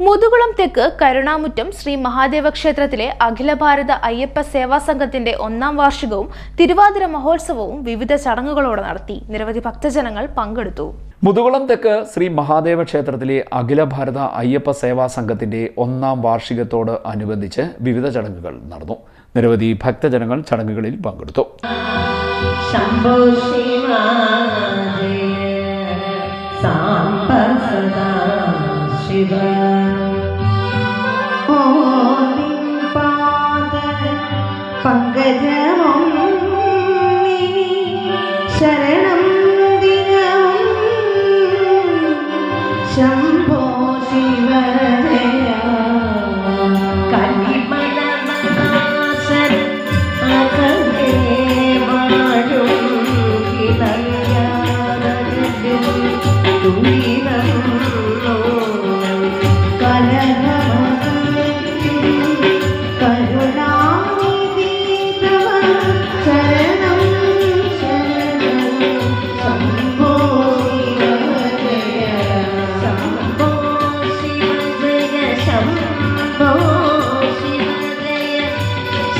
മുതുകുളം തെക്ക് കരുണാമുറ്റം ശ്രീ മഹാദേവ ക്ഷേത്രത്തിലെ അഖില ഭാരത അയ്യപ്പ സേവാ സംഘത്തിന്റെ 1ാം വാർഷികവും തിരുവാതിര മഹോത്സവവും വിവിധ ചടങ്ങുകളോടെ നടത്തി. നിരവധി ഭക്തജനങ്ങൾ പങ്കെടുത്തു. മുതുകുളം തെക്ക് ശ്രീ മഹാദേവ ക്ഷേത്രത്തിലെ അഖില ഭാരത അയ്യപ്പ സേവാ സംഘത്തിന്റെ 1ാം വാർഷികത്തോട് അനുബന്ധിച്ച് വിവിധ ചടങ്ങുകൾ നടന്നു. നിരവധി ഭക്തജനങ്ങൾ ചടങ്ങുകളിൽ പങ്കെടുത്തു. ശരണം ദിനവും ശംഭോ ശിവ ജയ കലിമലനാശൻ അകലേ വാഴും കിളയാരകൻ തുയിരം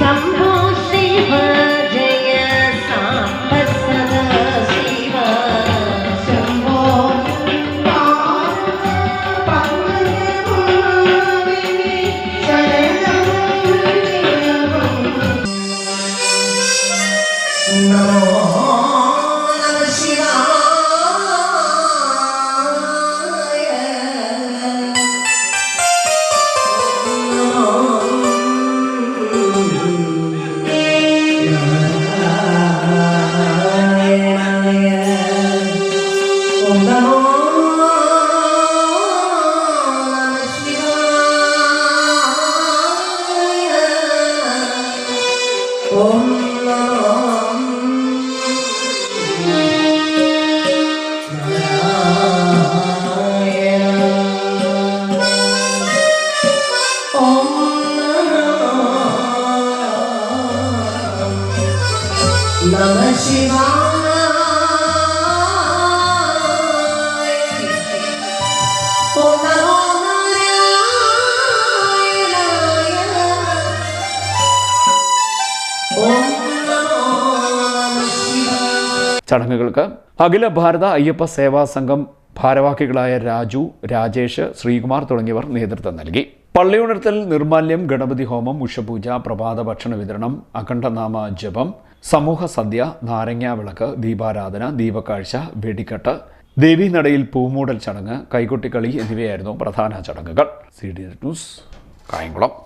शंभो शिव जय सांब सदा Shiv Shambho Namah Shivaya. Om Namo Narayana. Om Namo Shivaya. ചടങ്ങുകൾക്ക് അഖില ഭാരത അയ്യപ്പ സേവാ സംഘം ഭാരവാഹികളായ രാജു, രാജേഷ്, ശ്രീകുമാർ തുടങ്ങിയവർ നേതൃത്വം നൽകി. പള്ളിയുണർത്തൽ, നിർമാല്യം, ഗണപതി ഹോമം, ഉഷപൂജ, പ്രഭാത ഭക്ഷണ വിതരണം, അഖണ്ഡനാമ ജപം, സമൂഹ സദ്യ, നാരങ്ങാ വിളക്ക്, ദീപാരാധന, ദീപക്കാഴ്ച, വെടിക്കെട്ട്, ദേവീനടയിൽ പൂമൂടൽ ചടങ്ങ്, കൈകൊട്ടിക്കളി എന്നിവയായിരുന്നു പ്രധാന ചടങ്ങുകൾ. CDN news, Kayamkulam.